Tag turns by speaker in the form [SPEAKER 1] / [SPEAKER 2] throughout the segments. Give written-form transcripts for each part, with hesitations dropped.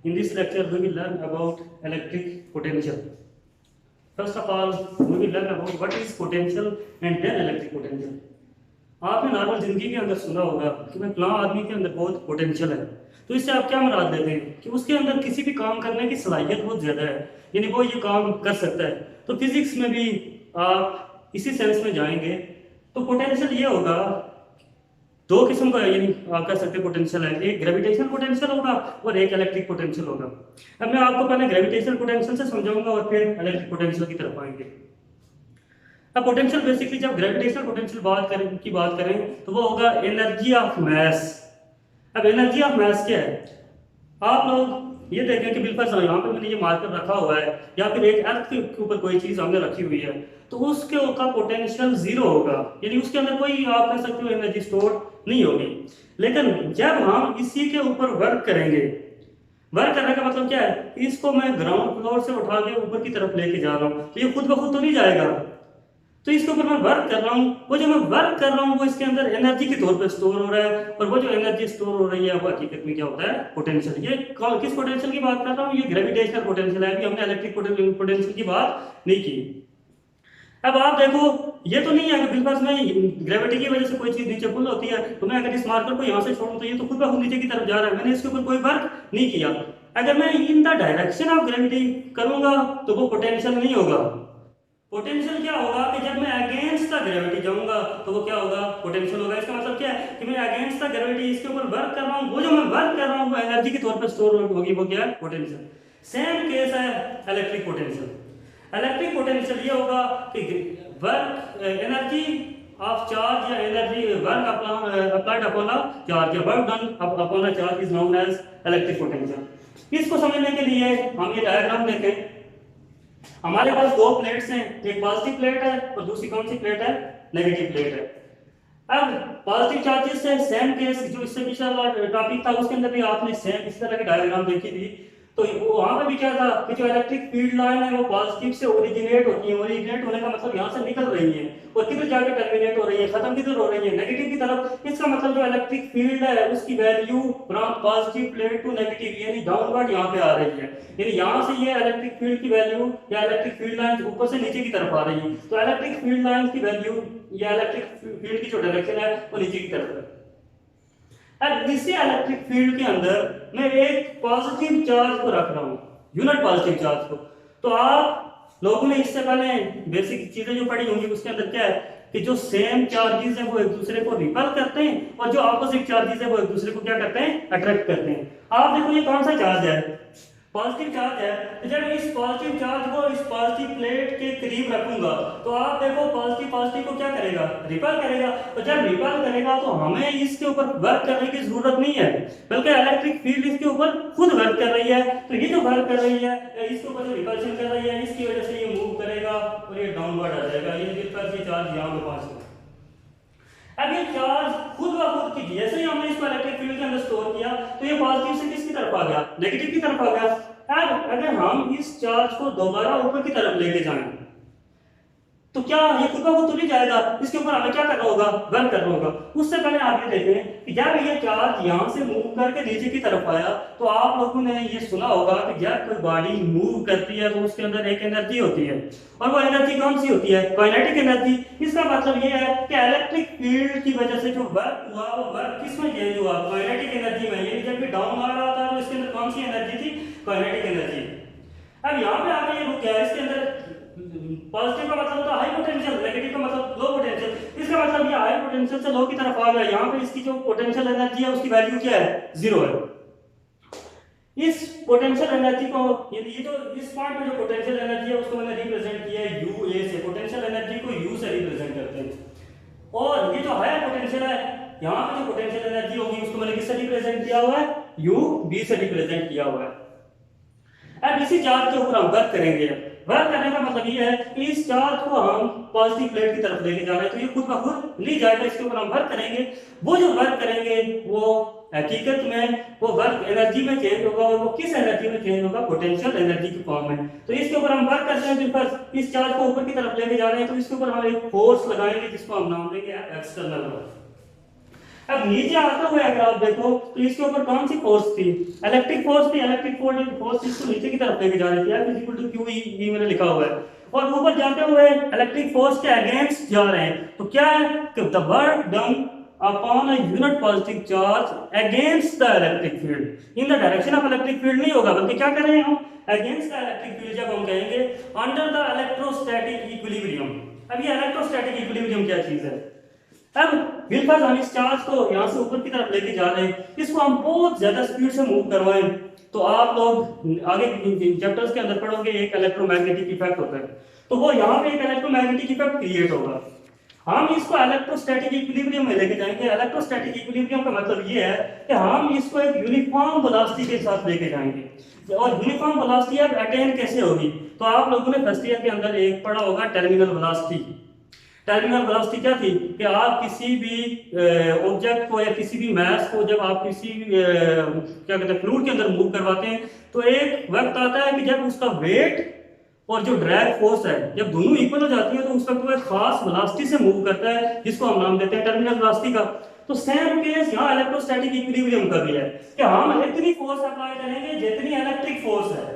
[SPEAKER 1] In this lecture, we will learn about electric potential. First of all, we will learn about what is potential and then electric potential. आपने normal जिंदगी के अंदर सुना होगा कि भाई फलां आदमी के अंदर बहुत पोटेंशियल है, तो इससे आप क्या मुराद लेते हैं कि उसके अंदर किसी भी काम करने की सलाहियत बहुत ज़्यादा है, यानी वो ये काम कर सकता है। तो फिजिक्स में भी आप इसी सेंस में जाएंगे तो पोटेंशियल ये होगा, दो किस्म का यानी आप कह सकते हैं पोटेंशियल है, एक ग्रेविटेशनल पोटेंशियल होगा और एक इलेक्ट्रिक पोटेंशियल होगा। अब मैं आपको पहले ग्रेविटेशनल पोटेंशियल से समझाऊंगा और फिर इलेक्ट्रिक पोटेंशियल की तरफ आएंगे। अब पोटेंशियल बेसिकली जब ग्रेविटेशनल पोटेंशियल बात करें तो वो होगा एनर्जी ऑफ मैस। अब एनर्जी ऑफ मैस क्या है, आप लोग ये देखें कि बिल्कुल यहाँ पे मैंने ये मार्कर रखा हुआ है या फिर एक अर्थ के ऊपर कोई चीज हमने रखी हुई है, तो उसके का पोटेंशियल जीरो होगा, यानी उसके अंदर कोई आप कह सकते हो एनर्जी स्टोर नहीं होगी। लेकिन जब हम इसी के ऊपर वर्क करेंगे, वर्क करने का मतलब क्या है, इसको मैं ग्राउंड फ्लोर से उठा के ऊपर की तरफ लेके जा रहा हूँ, तो ये खुद ब खुद तो नहीं जाएगा, तो इसके ऊपर मैं वर्क कर रहा हूँ। वो जो मैं वर्क कर रहा हूँ वो इसके अंदर एनर्जी के तौर पे स्टोर हो रहा है, और वो जो एनर्जी स्टोर हो रही है वो हकीकत में क्या होता है, पोटेंशियल। ये किस पोटेंशियल की बात कर रहा हूँ, ये ग्रेविटेशनल पोटेंशियल है, अभी हमने इलेक्ट्रिक पोटेंशियल की बात नहीं की। अब आप देखो, ये तो नहीं है कि बिल्कुल में ग्रेविटी की वजह से कोई चीज नीचे पुल होती है, तो मैं अगर इस मार्कर को यहाँ से छोड़ूं तो ये तो खुद ब खुद नीचे की तरफ जा रहा है, मैंने इसके ऊपर कोई वर्क नहीं किया। अगर मैं in the direction of gravity करूंगा तो वो पोटेंशियल नहीं होगा। पोटेंशियल क्या होगा कि जब मैं अगेंस्ट द ग्रेविटी जाऊंगा तो वो क्या होगा, पोटेंशियल होगा। इसका मतलब क्या है कि मैं अगेंस्ट द ग्रेविटी इसके ऊपर वर्क कर रहा हूँ, वो जो मैं वर्क कर रहा हूँ वो एनर्जी के तौर पर स्टोर होगी, वो क्या है, पोटेंशियल। सेम केस है इलेक्ट्रिक पोटेंशियल। इलेक्ट्रिक पोटेंशियल ये होगा कि वर्क एनर्जी ऑफ चार्ज या energy work applied upon a charge या work done upon a charge is known as electric potential. इसको समझने के लिए हम ये डायग्राम देखें। हमारे पास दो प्लेट्स हैं, एक पॉजिटिव प्लेट है और दूसरी कौन सी प्लेट है, नेगेटिव प्लेट है। अब पॉजिटिव चार्जेस से सेम केस जो इससे पिछला टॉपिक था उसके अंदर भी आपने सेम इस तरह की डायग्राम देखी थी, तो वहां पे भी क्या था कि जो इलेक्ट्रिक फील्ड लाइन है वो पॉजिटिव से ओरिजिनेट होती है, ओरिजिनेट होने का मतलब यहाँ से निकल रही है और किधर जाकर टर्मिनेट हो रही है, खत्म किधर हो रही है, नेगेटिव की तरफ। इसका मतलब जो इलेक्ट्रिक फील्ड है उसकी value from positive plate to negative यानी डाउनवर्ड यहाँ पे आ रही है, यानी यहाँ से ये इलेक्ट्रिक फील्ड की वैल्यू या इलेक्ट्रिक फील्ड लाइन ऊपर से नीचे की तरफ आ रही है। तो इलेक्ट्रिक फील्ड लाइन की वैल्यू या इलेक्ट्रिक फील्ड की जो डायरेक्शन है वो नीचे की तरफ है। अब इसी इलेक्ट्रिक फील्ड के अंदर मैं एक पॉजिटिव चार्ज को रख रहा हूं, यूनिट पॉजिटिव चार्ज को। तो आप लोगों ने इससे पहले बेसिक चीजें जो पढ़ी होंगी उसके अंदर क्या है कि जो सेम चार्जेस हैं वो एक दूसरे को रिपल करते हैं और जो ऑपोजिट चार्जेस हैं वो एक दूसरे को क्या करते हैं, अट्रैक्ट करते हैं। आप देखो ये कौन सा चार्ज है, पॉजिटिव चार्ज है। तो जब इस पॉजिटिव चार्ज को इस पॉजिटिव प्लेट के करीब रखूंगा तो आप देखो पॉजिटिव पॉजिटिव को क्या करेगा, रिपल करेगा। तो जब रिपल करेगा तो हमें इसके ऊपर वर्क करने की जरूरत नहीं है, बल्कि इलेक्ट्रिक फील्ड इसके ऊपर खुद वर्क कर रही है। तो ये जो वर्क कर रही है इसके ऊपर जो रिपल्शन कर रही है इसकी वजह से ये मूव करेगा और ये डाउनवर्ड आ जाएगा, ये चार्ज यहाँ पे पास होगा। अब ये चार्ज खुद ब खुद की जैसे ही हमने इसको इलेक्ट्रिक फील्ड के अंदर स्टोर किया तो ये पॉजिटिव से किसकी तरफ आ गया, नेगेटिव की तरफ आ गया। अब अगर हम इस चार्ज को दोबारा ऊपर की तरफ लेके जाएं तो क्या ये खुद ब खुद तो नहीं जाएगा, इसके ऊपर हमें क्या करना होगा, वर्क करना होगा। उससे पहले आप ये देखें कि जब ये चार्ज यहाँ से मूव करके नीचे की तरफ आया तो आप लोगों ने ये सुना होगा कि जब कोई बॉडी मूव करती है तो उसके अंदर एक एनर्जी होती है, और वो एनर्जी कौन सी होती है, काइनेटिक एनर्जी। इसका मतलब ये है कि इलेक्ट्रिक फील्ड की वजह से जो वर्क हुआ वो वर्क किसमें चेंज हुआ, काइनेटिक एनर्जी में। यानी जब भी डाउन आ रहा था तो इसके अंदर कौन सी एनर्जी थी, काइनेटिक एनर्जी। अब यहाँ पे आकर ये रुक गया, इसके अंदर पॉजिटिव का मतलब होता है हाई पोटेंशियल, नेगेटिव का मतलब लो पोटेंशियल। इसका मतलब ये हाई पोटेंशियल से लो की तरफ आ गया, यहाँ पे इसकी जो पोटेंशियल एनर्जी है उसकी वैल्यू क्या है, जीरो है। इस पोटेंशियल एनर्जी को ये जो इस पॉइंट में जो पोटेंशियल एनर्जी है उसको मैंने रिप्रेजेंट किया है यू ए से, पोटेंशियल एनर्जी को यू से रिप्रेजेंट करते हैं। और ये जो हाई पोटेंशियल है यहाँ पे जो पोटेंशियल एनर्जी होगी उसको मैंने किससे रिप्रेजेंट किया हुआ है, यू बी से रिप्रेजेंट किया हुआ है। अब इसी चार्ज के ऊपर हम वर्क करेंगे। वर्क करने का मतलब ये है कि इस चार्ज को हम पॉजिटिव प्लेट की तरफ लेके जा रहे हैं, तो ये खुद ब खुद नहीं जाएगा, इसके ऊपर हम वर्क करेंगे। वो जो वर्क करेंगे वो हकीकत में वो वर्क एनर्जी में चेंज होगा, और वो किस एनर्जी में चेंज होगा, पोटेंशियल एनर्जी की फॉर्म में। तो इसके ऊपर हम वर्क करते हैं, फिर इस चार्ज को ऊपर की तरफ लेके जा रहे हैं, तो इसके ऊपर हम एक फोर्स लगाएंगे जिसको हम नाम देंगे एक्सटर्नल फोर्स। अब नीचे आते हुए अगर आप देखो तो इसके ऊपर कौन सी फोर्स थी, इलेक्ट्रिक फोर्स थी। इलेक्ट्रिक फोर्स इसको नीचे की तरफ लेके जा रही थी, F equal to q E मैंने लिखा हुआ है। और ऊपर जाते हुए इलेक्ट्रिक फोर्स के अगेंस्ट जा रहे हैं, तो क्या है कि the work done upon a unit positive charge against the electric field in the direction of electric field नहीं होगा, बल्कि क्या कर रहे हैं हम, अगेंस्ट द इलेक्ट्रिक फील्ड जब हम कहेंगे अंडर द इलेक्ट्रोस्टैटिक इक्विलिब्रियम। अब ये इलेक्ट्रोस्टैटिक इक्विलिब्रियम क्या चीज है? अब बिल्कुल हम इस चार्ज को यहाँ से ऊपर की तरफ लेके जा रहे हैं, इसको हम बहुत ज्यादा स्पीड से मूव करवाएं तो आप लोग आगे चैप्टर्स के अंदर पढ़ोगे एक इलेक्ट्रोमैग्नेटिक इफेक्ट होता है, तो वो यहाँ पे एक इलेक्ट्रोमैग्नेटिक इफेक्ट क्रिएट होगा। हम इसको इलेक्ट्रोस्टैटिक इक्विलिब्रियम में लेके जाएंगे। इलेक्ट्रोस्टैटिक इक्विलिब्रियम का मतलब ये है कि हम इसको एक यूनिफॉर्म वेलोसिटी के साथ लेके जाएंगे। और यूनिफॉर्म वेलोसिटी अब अटेन कैसे होगी, तो आप लोगों ने फर्स्ट ईयर के अंदर एक पढ़ा होगा टर्मिनल वेलोसिटी। टर्मिनल वेलोसिटी क्या थी कि आप किसी भी ऑब्जेक्ट को या किसी भी मास को जब आप किसी क्या कहते हैं फ्लूइड के अंदर मूव करवाते हैं, तो एक वक्त आता है कि जब उसका वेट और जो ड्रैग फोर्स है जब दोनों इक्वल हो जाती है, तो उस वक्त वो एक खास वेलोसिटी से मूव करता है, जिसको हम नाम देते हैं टर्मिनल वेलोसिटी का। तो सेम केस यहाँ इलेक्ट्रोस्टैटिक इक्विलिब्रियम का भी है कि हम इतनी फोर्स अप्लाई करेंगे जितनी इलेक्ट्रिक फोर्स है,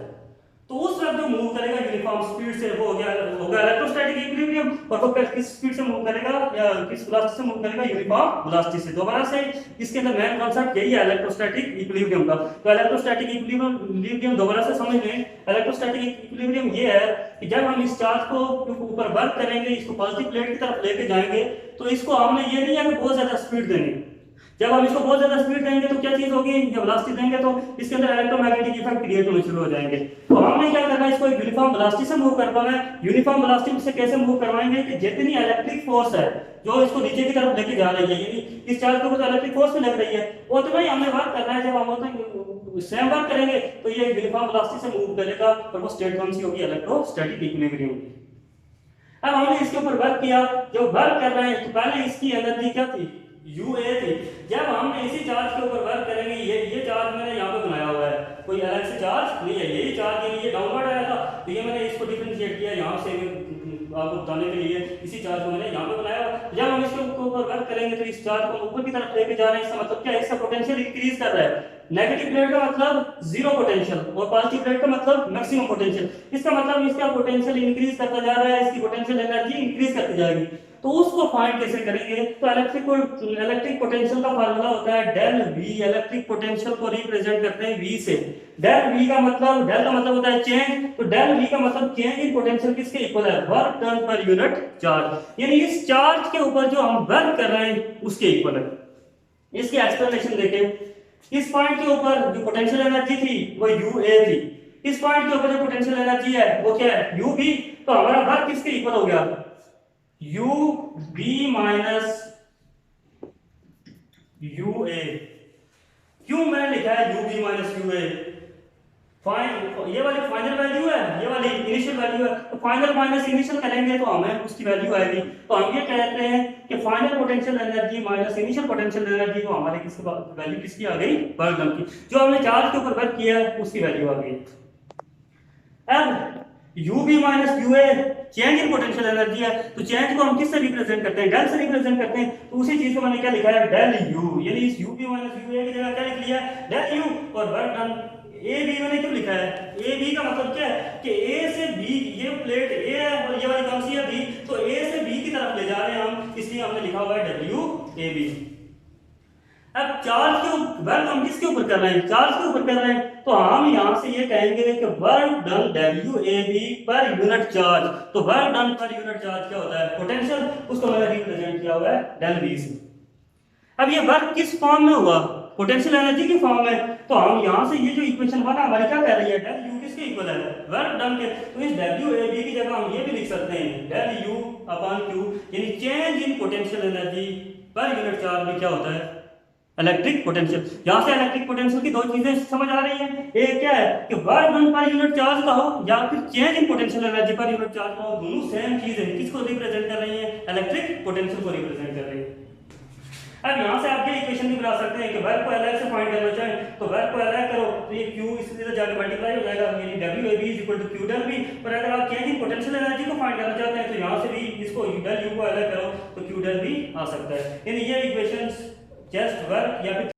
[SPEAKER 1] तो उस वक्त जो मूव करेगा यूनिफॉर्म स्पीड से वो होगा इलेक्ट्रोस्टैटिक इक्विलिब्रियम। और वो किस स्पीड से मूव करेगा या किस वेलोसिटी से मूव करेगा, यूनिफॉर्म वेलोसिटी से। दोबारा से इसके अंदर मेन कांसेप्ट यही है इलेक्ट्रोस्टैटिक इक्विलिब्रियम का। तो इलेक्ट्रोस्टैटिक इक्विलिब्रियम दोबारा से समझ लें। इलेक्ट्रोस्टैटिक इक्विलिब्रियम ये है कि जब हम इस चार्ज को ऊपर वर्क करेंगे, इसको पॉजिटिव प्लेट की तरफ लेके जाएंगे, तो इसको हमने ये नहीं है कि बहुत ज्यादा स्पीड देनी। जब हम इसको बहुत ज्यादा स्पीड देंगे तो क्या चीज होगी, जब वेलोसिटी देंगे तो इसके अंदर इलेक्ट्रोमैग्नेटिक इफेक्ट क्रिएट होने शुरू हो जाएंगे। तो हमने क्या करना है, इसको एक यूनिफॉर्म वेलोसिटी से मूव करवाना है। यूनिफॉर्म वेलोसिटी से कैसे मूव करवाएंगे कि जितनी इलेक्ट्रिक फोर्स है जो इसको नीचे की तरफ लेके जा रही है, यानी इस चार्ज के ऊपर इलेक्ट्रिक फोर्स भी लग रही है, वो तो भाई हमने वर्क करना है। जब हम सेम वर्क करेंगे तो ये यूनिफॉर्म वेलोसिटी से मूव करेगा, और वो स्टेट कौन सी होगी, इलेक्ट्रोस्टैटिक इक्विलिब्रियम की। अब हमने इसके ऊपर वर्क किया, जब वर्क कर रहे हैं तो पहले इसकी एनर्जी क्या थी, UA थी। जब हमने इसी चार्ज के ऊपर वर्क करेंगे, ये चार्ज मैंने यहाँ पे बनाया हुआ है, कोई अलग से चार्ज नहीं है, यही चार्ज के लिए डाउनवर्ड आया था, तो ये मैंने इसको डिफरेंशिएट किया यहाँ से आपको बताने के लिए, इसी चार्ज को मैंने यहाँ पे बनाया। जब हम इसके ऊपर वर्क करेंगे तो इस चार्ज को ऊपर की तरफ लेके जा रहे हैं, इसका मतलब क्या है, इसका पोटेंशियल इंक्रीज कर रहा है। नेगेटिव प्लेट का मतलब जीरो पोटेंशियल और पॉजिटिव प्लेट का मतलब मैक्सिमम पोटेंशियल। इसका मतलब इसका पोटेंशियल इंक्रीज करता जा रहा है, इसकी पोटेंशियल एनर्जी इंक्रीज करती जाएगी। तो उसको फाइंड कैसे करेंगे, तो इलेक्ट्रिक पोटेंशियल का फार्मूला होता है डेल वी। इलेक्ट्रिक पोटेंशियल को रिप्रेजेंट करते हैं वी से। डेल वी का मतलब, डेल का मतलब होता है चेंज, तो डेल वी का मतलब चेंज इन पोटेंशियल किसके इक्वल है, work done per unit charge, यानी इस चार्ज के ऊपर जो हम वर्क कर रहे हैं उसके इक्वल है। इसकी एक्सप्लेनेशन देखें। इस पॉइंट के ऊपर जो पोटेंशियल एनर्जी थी वो UA थी, इस पॉइंट के ऊपर जो पोटेंशियल एनर्जी है वो क्या है, UB। तो हमारा वर्क किसके इक्वल हो गया, UB माइनस UA। क्यों मैंने लिखा है UB माइनस UA, ये वाली फाइनल वैल्यू है, ये वाली इनिशियल वैल्यू है, तो फाइनल माइनस इनिशियल करेंगे तो हमें उसकी वैल्यू आएगी। तो हम ये कहते हैं कि final potential energy minus initial potential energy, तो हमारे किसकी वैल्यू किसकी आ गई, वर्क डन की। जो हमने चार्ज के ऊपर वर्क किया है उसकी वैल्यू आ गई। अब UB minus UA change in potential energy है, तो चेंज को हम किससे रिप्रेजेंट करते हैं, डेल से रिप्रेजेंट करते हैं। तो उसी चीज को मैंने क्या लिखा है, डेल U, यानी इस UB माइनस UA की जगह क्या लिख लिया, डेल U। और वर्क डन AB मैंने क्यों लिखा है, AB का मतलब क्या है कि A से B, ये प्लेट A है और ये वाली कौन सी है B, तो A से B की तरफ ले जा रहे हैं हम, इसलिए हमने लिखा हुआ है WAB। अब चार्ज के वर्क हम किसके ऊपर कर रहे हैं, चार्ज के ऊपर कर रहे हैं, तो हम यहां से ये कहेंगे कि work done WAB per unit charge. तो work done per unit charge क्या होता है, पोटेंशियल, उसको मैंने रिप्रेजेंट किया हुआ है डेल V से। अब ये वर्क किस फॉर्म में हुआ, पोटेंशियल एनर्जी की फॉर्म में। तो हम यहां से ये जो इक्वेशन बना हमारी क्या कह रही है, डेल U किसके इक्वल है, वर्क डन के। तो इस WAB की जगह हम ये भी लिख सकते हैं डेल U अपॉन Q, यानी चेंज इन पोटेंशियल एनर्जी पर यूनिट चार्ज में क्या होता है, इलेक्ट्रिक पोटेंशियल। यहां से इलेक्ट्रिक पोटेंशियल की दो चीजें समझ आ रही हैं, एक क्या है कि work done per unit charge का हो या फिर चेंज इन पोटेंशियल एनर्जी पर यूनिट चार्ज का हो, दोनों सेम चीज है। किसको रिप्रेजेंट कर रही है, इलेक्ट्रिक पोटेंशियल को रिप्रेजेंट कर रही है। अब यहां से आप ये इक्वेशन भी बना सकते हैं कि वर्क को अलग से फाइंड करना चाहें तो वर्क को अलग करो, तो ये Q इससे जाकर मल्टीप्लाई हो जाएगा, यानी WAB = Q del V। पर अगर आप चेंज इन पोटेंशियल एनर्जी को फाइंड करना चाहते हैं तो यहां से भी इसको del U को अलग करो तो Q del V आ सकता है। यानी ये इक्वेशंस चेस्ट वर्क या फिर